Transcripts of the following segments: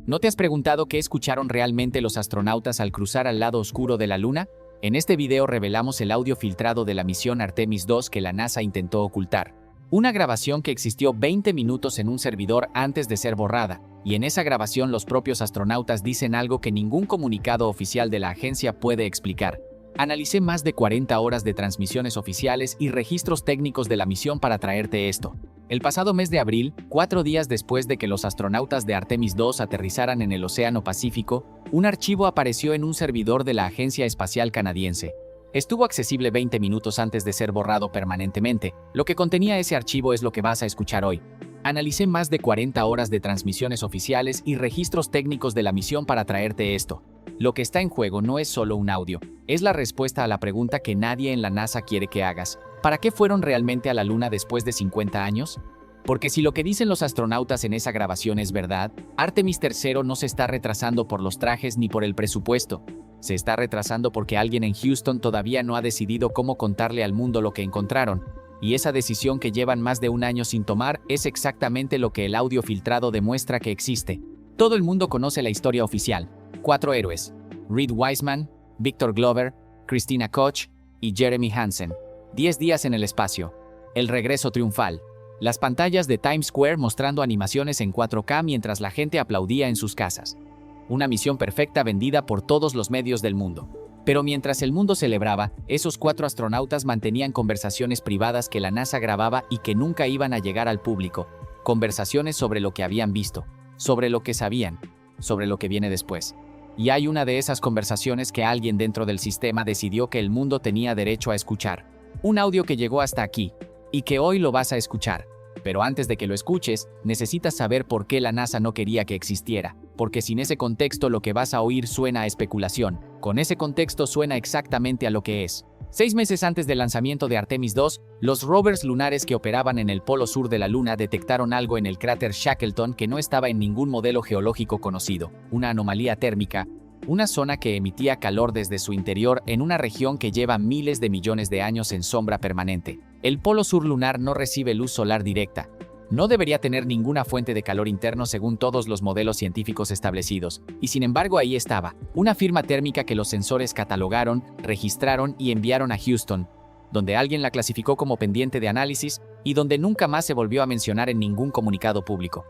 ¿No te has preguntado qué escucharon realmente los astronautas al cruzar al lado oscuro de la Luna? En este video revelamos el audio filtrado de la misión Artemis II que la NASA intentó ocultar. Una grabación que existió 20 minutos en un servidor antes de ser borrada, y en esa grabación los propios astronautas dicen algo que ningún comunicado oficial de la agencia puede explicar. Analicé más de 40 horas de transmisiones oficiales y registros técnicos de la misión para traerte esto. El pasado mes de abril, 4 días después de que los astronautas de Artemis II aterrizaran en el Océano Pacífico, un archivo apareció en un servidor de la Agencia Espacial Canadiense. Estuvo accesible 20 minutos antes de ser borrado permanentemente. Lo que contenía ese archivo es lo que vas a escuchar hoy. Analicé más de 40 horas de transmisiones oficiales y registros técnicos de la misión para traerte esto. Lo que está en juego no es solo un audio, es la respuesta a la pregunta que nadie en la NASA quiere que hagas. ¿Para qué fueron realmente a la Luna después de 50 años? Porque si lo que dicen los astronautas en esa grabación es verdad, Artemis III no se está retrasando por los trajes ni por el presupuesto. Se está retrasando porque alguien en Houston todavía no ha decidido cómo contarle al mundo lo que encontraron. Y esa decisión que llevan más de un año sin tomar es exactamente lo que el audio filtrado demuestra que existe. Todo el mundo conoce la historia oficial. 4 héroes: Reed Wiseman, Victor Glover, Christina Koch y Jeremy Hansen. 10 días en el espacio. El regreso triunfal. Las pantallas de Times Square mostrando animaciones en 4K mientras la gente aplaudía en sus casas. Una misión perfecta vendida por todos los medios del mundo. Pero mientras el mundo celebraba, esos 4 astronautas mantenían conversaciones privadas que la NASA grababa y que nunca iban a llegar al público. Conversaciones sobre lo que habían visto, sobre lo que sabían, sobre lo que viene después. Y hay una de esas conversaciones que alguien dentro del sistema decidió que el mundo tenía derecho a escuchar. Un audio que llegó hasta aquí, y que hoy lo vas a escuchar. Pero antes de que lo escuches, necesitas saber por qué la NASA no quería que existiera. Porque sin ese contexto lo que vas a oír suena a especulación. Con ese contexto suena exactamente a lo que es. 6 meses antes del lanzamiento de Artemis II, los rovers lunares que operaban en el polo sur de la Luna detectaron algo en el cráter Shackleton que no estaba en ningún modelo geológico conocido, una anomalía térmica, una zona que emitía calor desde su interior en una región que lleva miles de millones de años en sombra permanente. El polo sur lunar no recibe luz solar directa. No debería tener ninguna fuente de calor interno según todos los modelos científicos establecidos, y sin embargo ahí estaba, una firma térmica que los sensores catalogaron, registraron y enviaron a Houston, donde alguien la clasificó como pendiente de análisis y donde nunca más se volvió a mencionar en ningún comunicado público.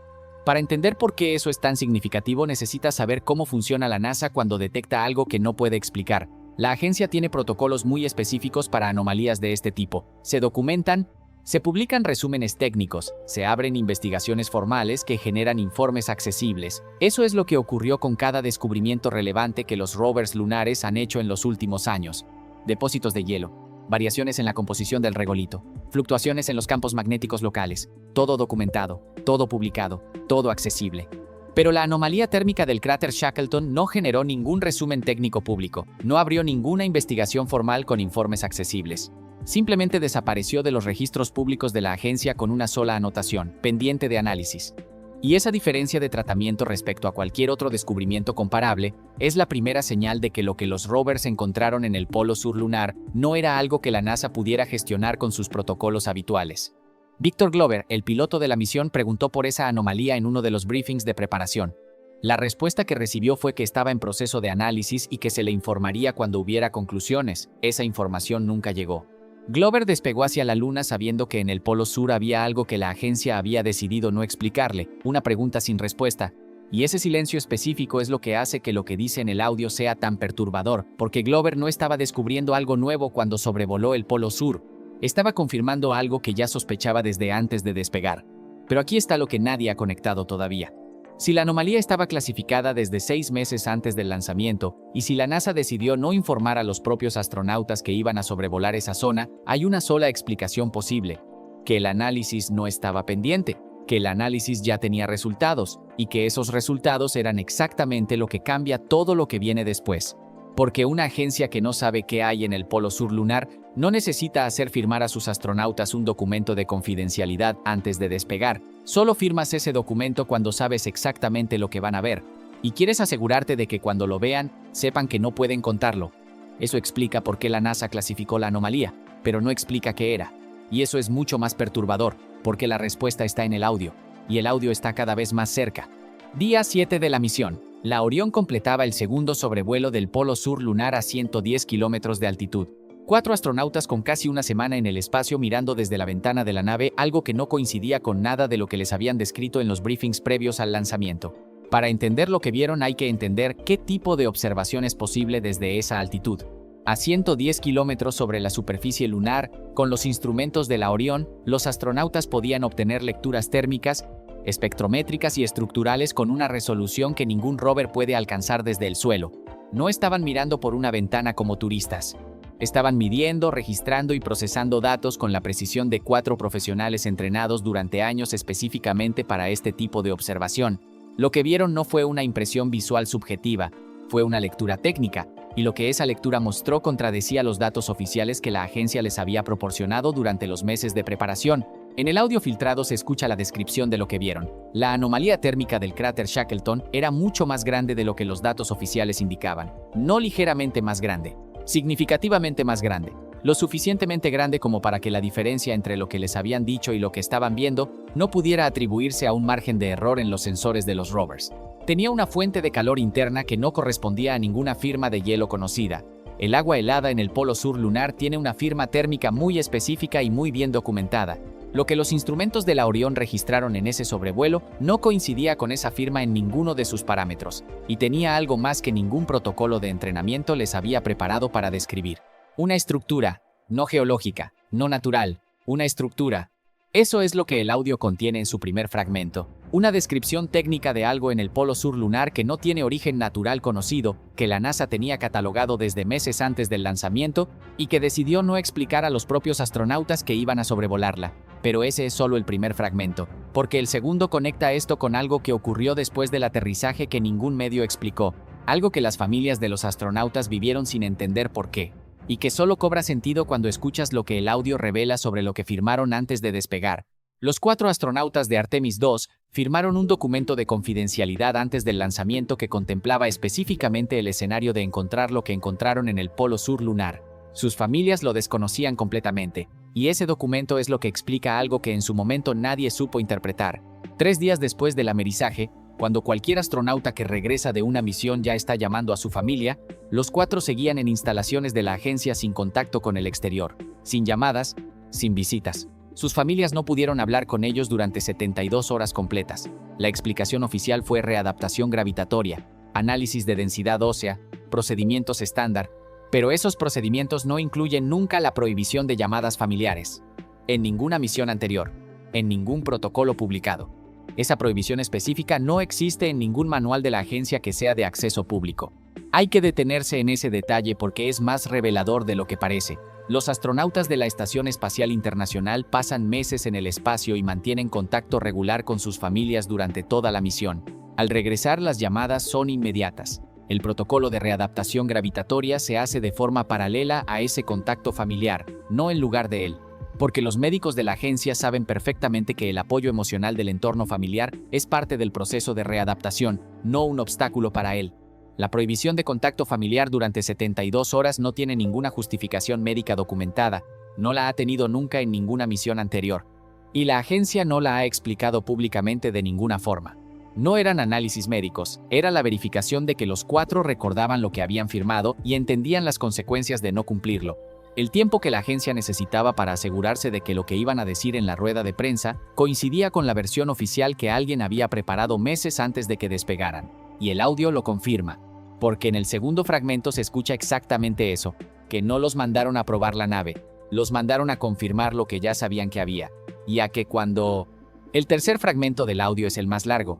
Para entender por qué eso es tan significativo, necesitas saber cómo funciona la NASA cuando detecta algo que no puede explicar. La agencia tiene protocolos muy específicos para anomalías de este tipo. Se documentan, se publican resúmenes técnicos, se abren investigaciones formales que generan informes accesibles. Eso es lo que ocurrió con cada descubrimiento relevante que los rovers lunares han hecho en los últimos años. Depósitos de hielo, variaciones en la composición del regolito, fluctuaciones en los campos magnéticos locales, todo documentado, todo publicado, todo accesible. Pero la anomalía térmica del cráter Shackleton no generó ningún resumen técnico público, no abrió ninguna investigación formal con informes accesibles. Simplemente desapareció de los registros públicos de la agencia con una sola anotación, pendiente de análisis. Y esa diferencia de tratamiento respecto a cualquier otro descubrimiento comparable es la primera señal de que lo que los rovers encontraron en el polo sur lunar no era algo que la NASA pudiera gestionar con sus protocolos habituales. Victor Glover, el piloto de la misión, preguntó por esa anomalía en uno de los briefings de preparación. La respuesta que recibió fue que estaba en proceso de análisis y que se le informaría cuando hubiera conclusiones. Esa información nunca llegó. Glover despegó hacia la Luna sabiendo que en el polo sur había algo que la agencia había decidido no explicarle, una pregunta sin respuesta. Y ese silencio específico es lo que hace que lo que dice en el audio sea tan perturbador, porque Glover no estaba descubriendo algo nuevo cuando sobrevoló el polo sur. Estaba confirmando algo que ya sospechaba desde antes de despegar. Pero aquí está lo que nadie ha conectado todavía. Si la anomalía estaba clasificada desde 6 meses antes del lanzamiento, y si la NASA decidió no informar a los propios astronautas que iban a sobrevolar esa zona, hay una sola explicación posible: que el análisis no estaba pendiente, que el análisis ya tenía resultados, y que esos resultados eran exactamente lo que cambia todo lo que viene después. Porque una agencia que no sabe qué hay en el polo sur lunar no necesita hacer firmar a sus astronautas un documento de confidencialidad antes de despegar. Solo firmas ese documento cuando sabes exactamente lo que van a ver. Y quieres asegurarte de que cuando lo vean, sepan que no pueden contarlo. Eso explica por qué la NASA clasificó la anomalía, pero no explica qué era. Y eso es mucho más perturbador, porque la respuesta está en el audio, y el audio está cada vez más cerca. Día 7 de la misión. La Orión completaba el segundo sobrevuelo del polo sur lunar a 110 kilómetros de altitud. 4 astronautas con casi una semana en el espacio mirando desde la ventana de la nave, algo que no coincidía con nada de lo que les habían descrito en los briefings previos al lanzamiento. Para entender lo que vieron hay que entender qué tipo de observación es posible desde esa altitud. A 110 kilómetros sobre la superficie lunar, con los instrumentos de la Orión, los astronautas podían obtener lecturas térmicas, espectrométricas y estructurales con una resolución que ningún rover puede alcanzar desde el suelo. No estaban mirando por una ventana como turistas. Estaban midiendo, registrando y procesando datos con la precisión de 4 profesionales entrenados durante años específicamente para este tipo de observación. Lo que vieron no fue una impresión visual subjetiva, fue una lectura técnica, y lo que esa lectura mostró contradecía los datos oficiales que la agencia les había proporcionado durante los meses de preparación. En el audio filtrado se escucha la descripción de lo que vieron. La anomalía térmica del cráter Shackleton era mucho más grande de lo que los datos oficiales indicaban. No ligeramente más grande, significativamente más grande. Lo suficientemente grande como para que la diferencia entre lo que les habían dicho y lo que estaban viendo no pudiera atribuirse a un margen de error en los sensores de los rovers. Tenía una fuente de calor interna que no correspondía a ninguna firma de hielo conocida. El agua helada en el polo sur lunar tiene una firma térmica muy específica y muy bien documentada. Lo que los instrumentos de la Orión registraron en ese sobrevuelo no coincidía con esa firma en ninguno de sus parámetros, y tenía algo más que ningún protocolo de entrenamiento les había preparado para describir. Una estructura, no geológica, no natural, una estructura. Eso es lo que el audio contiene en su primer fragmento. Una descripción técnica de algo en el polo sur lunar que no tiene origen natural conocido, que la NASA tenía catalogado desde meses antes del lanzamiento y que decidió no explicar a los propios astronautas que iban a sobrevolarla. Pero ese es solo el primer fragmento, porque el segundo conecta esto con algo que ocurrió después del aterrizaje que ningún medio explicó, algo que las familias de los astronautas vivieron sin entender por qué, y que solo cobra sentido cuando escuchas lo que el audio revela sobre lo que firmaron antes de despegar. Los 4 astronautas de Artemis II firmaron un documento de confidencialidad antes del lanzamiento que contemplaba específicamente el escenario de encontrar lo que encontraron en el polo sur lunar. Sus familias lo desconocían completamente, y ese documento es lo que explica algo que en su momento nadie supo interpretar. 3 días después del amerizaje, cuando cualquier astronauta que regresa de una misión ya está llamando a su familia, los 4 seguían en instalaciones de la agencia sin contacto con el exterior, sin llamadas, sin visitas. Sus familias no pudieron hablar con ellos durante 72 horas completas. La explicación oficial fue readaptación gravitatoria, análisis de densidad ósea, procedimientos estándar, pero esos procedimientos no incluyen nunca la prohibición de llamadas familiares. En ninguna misión anterior, en ningún protocolo publicado. Esa prohibición específica no existe en ningún manual de la agencia que sea de acceso público. Hay que detenerse en ese detalle porque es más revelador de lo que parece. Los astronautas de la Estación Espacial Internacional pasan meses en el espacio y mantienen contacto regular con sus familias durante toda la misión. Al regresar, las llamadas son inmediatas. El protocolo de readaptación gravitatoria se hace de forma paralela a ese contacto familiar, no en lugar de él. Porque los médicos de la agencia saben perfectamente que el apoyo emocional del entorno familiar es parte del proceso de readaptación, no un obstáculo para él. La prohibición de contacto familiar durante 72 horas no tiene ninguna justificación médica documentada, no la ha tenido nunca en ninguna misión anterior, y la agencia no la ha explicado públicamente de ninguna forma. No eran análisis médicos, era la verificación de que los 4 recordaban lo que habían firmado y entendían las consecuencias de no cumplirlo. El tiempo que la agencia necesitaba para asegurarse de que lo que iban a decir en la rueda de prensa coincidía con la versión oficial que alguien había preparado meses antes de que despegaran. Y el audio lo confirma, porque en el segundo fragmento se escucha exactamente eso, que no los mandaron a probar la nave, los mandaron a confirmar lo que ya sabían que había, y a que cuando... El tercer fragmento del audio es el más largo,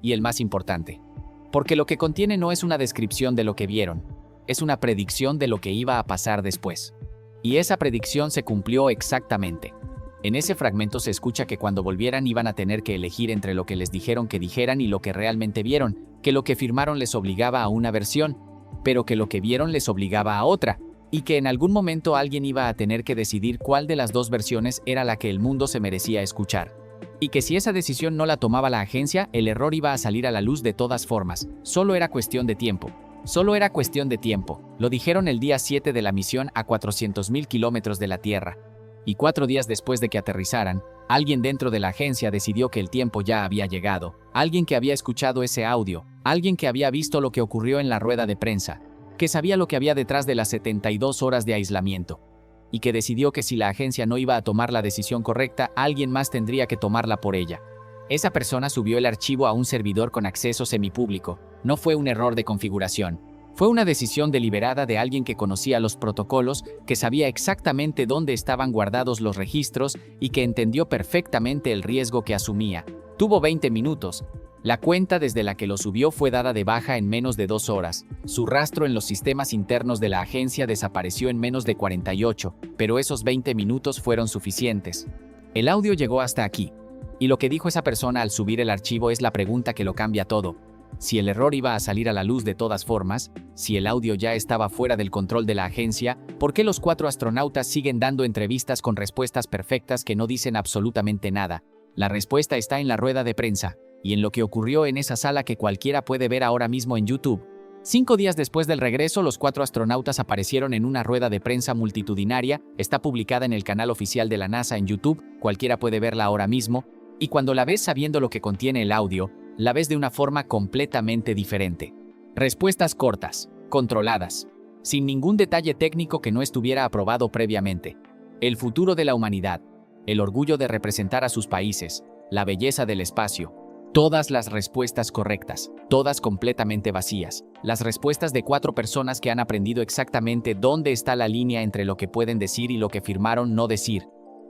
y el más importante, porque lo que contiene no es una descripción de lo que vieron, es una predicción de lo que iba a pasar después. Y esa predicción se cumplió exactamente. En ese fragmento se escucha que cuando volvieran iban a tener que elegir entre lo que les dijeron que dijeran y lo que realmente vieron, que lo que firmaron les obligaba a una versión, pero que lo que vieron les obligaba a otra, y que en algún momento alguien iba a tener que decidir cuál de las 2 versiones era la que el mundo se merecía escuchar. Y que si esa decisión no la tomaba la agencia, el error iba a salir a la luz de todas formas, solo era cuestión de tiempo. Solo era cuestión de tiempo, lo dijeron el día 7 de la misión a 400.000 kilómetros de la Tierra. Y 4 días después de que aterrizaran, Alguien dentro de la agencia decidió que el tiempo ya había llegado. Alguien que había escuchado ese audio. Alguien que había visto lo que ocurrió en la rueda de prensa. Que sabía lo que había detrás de las 72 horas de aislamiento. Y que decidió que si la agencia no iba a tomar la decisión correcta, alguien más tendría que tomarla por ella. Esa persona subió el archivo a un servidor con acceso semipúblico. No fue un error de configuración. Fue una decisión deliberada de alguien que conocía los protocolos, que sabía exactamente dónde estaban guardados los registros y que entendió perfectamente el riesgo que asumía. Tuvo 20 minutos. La cuenta desde la que lo subió fue dada de baja en menos de 2 horas. Su rastro en los sistemas internos de la agencia desapareció en menos de 48, pero esos 20 minutos fueron suficientes. El audio llegó hasta aquí. Y lo que dijo esa persona al subir el archivo es la pregunta que lo cambia todo. Si el error iba a salir a la luz de todas formas, si el audio ya estaba fuera del control de la agencia, ¿por qué los 4 astronautas siguen dando entrevistas con respuestas perfectas que no dicen absolutamente nada? La respuesta está en la rueda de prensa, y en lo que ocurrió en esa sala que cualquiera puede ver ahora mismo en YouTube. 5 días después del regreso, los 4 astronautas aparecieron en una rueda de prensa multitudinaria, está publicada en el canal oficial de la NASA en YouTube, cualquiera puede verla ahora mismo, y cuando la ves sabiendo lo que contiene el audio, la ves de una forma completamente diferente. Respuestas cortas, controladas, sin ningún detalle técnico que no estuviera aprobado previamente. El futuro de la humanidad, el orgullo de representar a sus países, la belleza del espacio. Todas las respuestas correctas, todas completamente vacías. Las respuestas de 4 personas que han aprendido exactamente dónde está la línea entre lo que pueden decir y lo que firmaron no decir,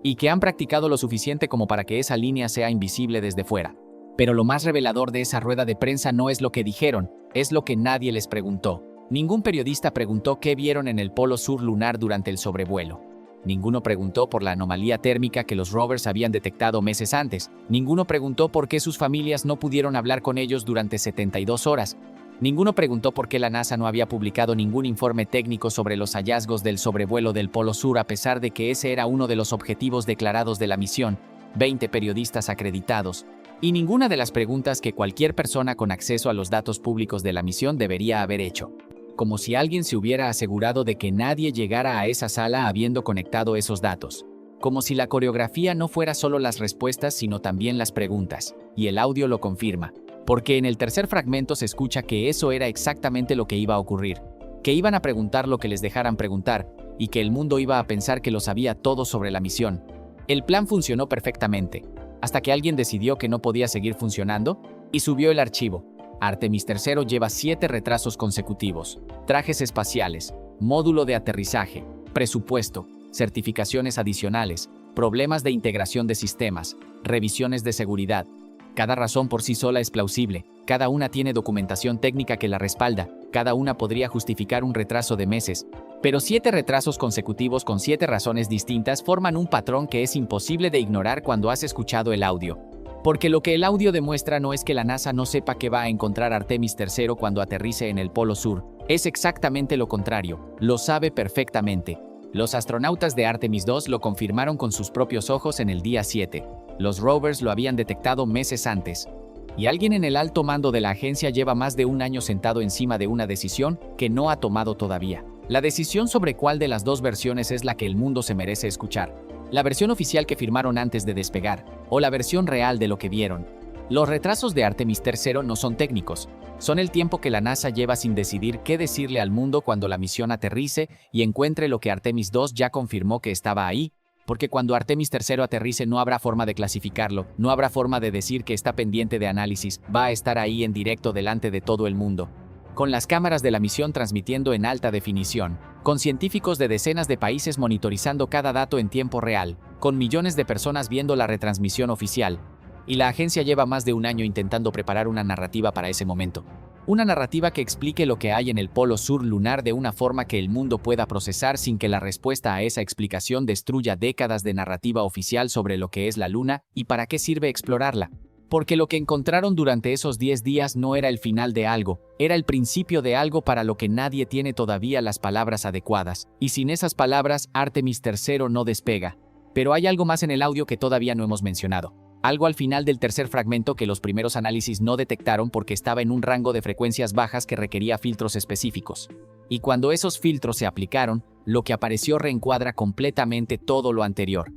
y que han practicado lo suficiente como para que esa línea sea invisible desde fuera. Pero lo más revelador de esa rueda de prensa no es lo que dijeron, es lo que nadie les preguntó. Ningún periodista preguntó qué vieron en el polo sur lunar durante el sobrevuelo. Ninguno preguntó por la anomalía térmica que los rovers habían detectado meses antes. Ninguno preguntó por qué sus familias no pudieron hablar con ellos durante 72 horas. Ninguno preguntó por qué la NASA no había publicado ningún informe técnico sobre los hallazgos del sobrevuelo del polo sur a pesar de que ese era uno de los objetivos declarados de la misión. 20 periodistas acreditados. Y ninguna de las preguntas que cualquier persona con acceso a los datos públicos de la misión debería haber hecho. Como si alguien se hubiera asegurado de que nadie llegara a esa sala habiendo conectado esos datos. Como si la coreografía no fuera solo las respuestas sino también las preguntas. Y el audio lo confirma. Porque en el tercer fragmento se escucha que eso era exactamente lo que iba a ocurrir. Que iban a preguntar lo que les dejaran preguntar, y que el mundo iba a pensar que lo sabía todo sobre la misión. El plan funcionó perfectamente. Hasta que alguien decidió que no podía seguir funcionando y subió el archivo. Artemis III lleva 7 retrasos consecutivos, trajes espaciales, módulo de aterrizaje, presupuesto, certificaciones adicionales, problemas de integración de sistemas, revisiones de seguridad. Cada razón por sí sola es plausible, cada una tiene documentación técnica que la respalda, cada una podría justificar un retraso de meses. Pero 7 retrasos consecutivos con 7 razones distintas forman un patrón que es imposible de ignorar cuando has escuchado el audio. Porque lo que el audio demuestra no es que la NASA no sepa que va a encontrar Artemis III cuando aterrice en el Polo Sur, es exactamente lo contrario, lo sabe perfectamente. Los astronautas de Artemis II lo confirmaron con sus propios ojos en el día 7. Los rovers lo habían detectado meses antes. Y alguien en el alto mando de la agencia lleva más de un año sentado encima de una decisión que no ha tomado todavía. La decisión sobre cuál de las 2 versiones es la que el mundo se merece escuchar. La versión oficial que firmaron antes de despegar, o la versión real de lo que vieron. Los retrasos de Artemis III no son técnicos, son el tiempo que la NASA lleva sin decidir qué decirle al mundo cuando la misión aterrice y encuentre lo que Artemis II ya confirmó que estaba ahí, porque cuando Artemis III aterrice no habrá forma de clasificarlo, no habrá forma de decir que está pendiente de análisis, va a estar ahí en directo delante de todo el mundo. Con las cámaras de la misión transmitiendo en alta definición, con científicos de decenas de países monitorizando cada dato en tiempo real, con millones de personas viendo la retransmisión oficial. Y la agencia lleva más de un año intentando preparar una narrativa para ese momento. Una narrativa que explique lo que hay en el polo sur lunar de una forma que el mundo pueda procesar sin que la respuesta a esa explicación destruya décadas de narrativa oficial sobre lo que es la luna y para qué sirve explorarla. Porque lo que encontraron durante esos 10 días no era el final de algo, era el principio de algo para lo que nadie tiene todavía las palabras adecuadas. Y sin esas palabras, Artemis III no despega. Pero hay algo más en el audio que todavía no hemos mencionado. Algo al final del tercer fragmento que los primeros análisis no detectaron porque estaba en un rango de frecuencias bajas que requería filtros específicos. Y cuando esos filtros se aplicaron, lo que apareció reencuadra completamente todo lo anterior.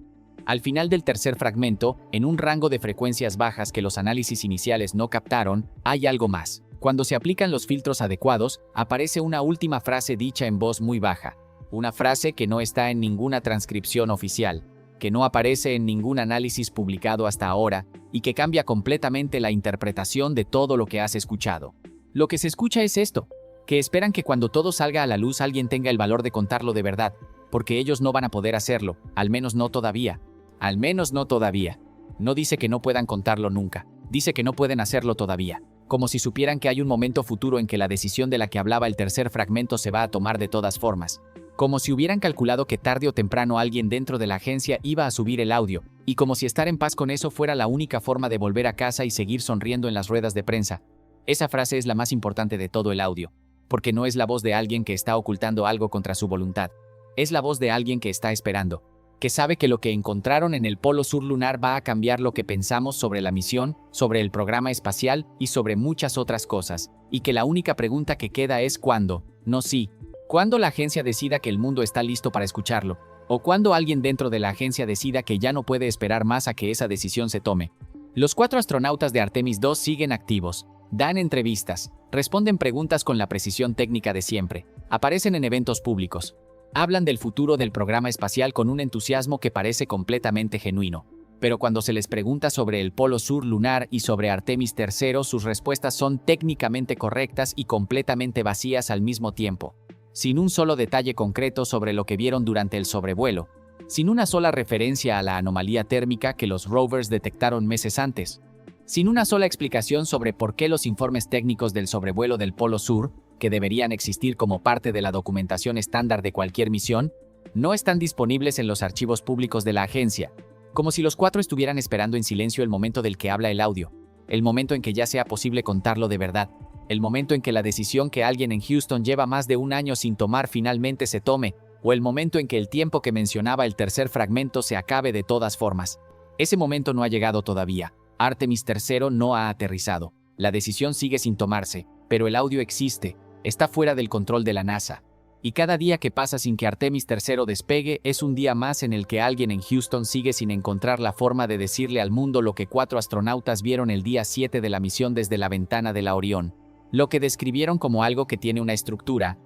Al final del tercer fragmento, en un rango de frecuencias bajas que los análisis iniciales no captaron, hay algo más. Cuando se aplican los filtros adecuados, aparece una última frase dicha en voz muy baja. Una frase que no está en ninguna transcripción oficial, que no aparece en ningún análisis publicado hasta ahora y que cambia completamente la interpretación de todo lo que has escuchado. Lo que se escucha es esto, que esperan que cuando todo salga a la luz alguien tenga el valor de contarlo de verdad, porque ellos no van a poder hacerlo, al menos no todavía. Al menos no todavía. No dice que no puedan contarlo nunca, dice que no pueden hacerlo todavía, como si supieran que hay un momento futuro en que la decisión de la que hablaba el tercer fragmento se va a tomar de todas formas. Como si hubieran calculado que tarde o temprano alguien dentro de la agencia iba a subir el audio, y como si estar en paz con eso fuera la única forma de volver a casa y seguir sonriendo en las ruedas de prensa. Esa frase es la más importante de todo el audio, porque no es la voz de alguien que está ocultando algo contra su voluntad. Es la voz de alguien que está esperando, que sabe que lo que encontraron en el polo sur lunar va a cambiar lo que pensamos sobre la misión, sobre el programa espacial y sobre muchas otras cosas, y que la única pregunta que queda es cuándo, no si. Cuando la agencia decida que el mundo está listo para escucharlo, o cuando alguien dentro de la agencia decida que ya no puede esperar más a que esa decisión se tome. Los 4 astronautas de Artemis 2 siguen activos, dan entrevistas, responden preguntas con la precisión técnica de siempre, aparecen en eventos públicos, hablan del futuro del programa espacial con un entusiasmo que parece completamente genuino. Pero cuando se les pregunta sobre el polo sur lunar y sobre Artemis III, sus respuestas son técnicamente correctas y completamente vacías al mismo tiempo, sin un solo detalle concreto sobre lo que vieron durante el sobrevuelo, sin una sola referencia a la anomalía térmica que los rovers detectaron meses antes, sin una sola explicación sobre por qué los informes técnicos del sobrevuelo del Polo Sur, que deberían existir como parte de la documentación estándar de cualquier misión, no están disponibles en los archivos públicos de la agencia, como si los 4 estuvieran esperando en silencio el momento del que habla el audio, el momento en que ya sea posible contarlo de verdad, el momento en que la decisión que alguien en Houston lleva más de un año sin tomar finalmente se tome, o el momento en que el tiempo que mencionaba el tercer fragmento se acabe de todas formas. Ese momento no ha llegado todavía. Artemis III no ha aterrizado. La decisión sigue sin tomarse, pero el audio existe, está fuera del control de la NASA. Y cada día que pasa sin que Artemis III despegue es un día más en el que alguien en Houston sigue sin encontrar la forma de decirle al mundo lo que 4 astronautas vieron el día 7 de la misión desde la ventana de la Orión. Lo que describieron como algo que tiene una estructura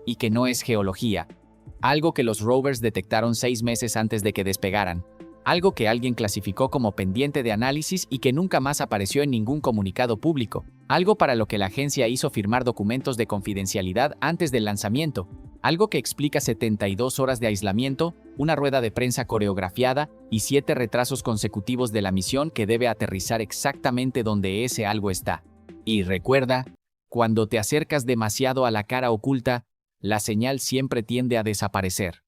y que no es geología. Algo que los rovers detectaron 6 meses antes de que despegaran. Algo que alguien clasificó como pendiente de análisis y que nunca más apareció en ningún comunicado público. Algo para lo que la agencia hizo firmar documentos de confidencialidad antes del lanzamiento. Algo que explica 72 horas de aislamiento, una rueda de prensa coreografiada y 7 retrasos consecutivos de la misión que debe aterrizar exactamente donde ese algo está. Y recuerda, cuando te acercas demasiado a la cara oculta, la señal siempre tiende a desaparecer.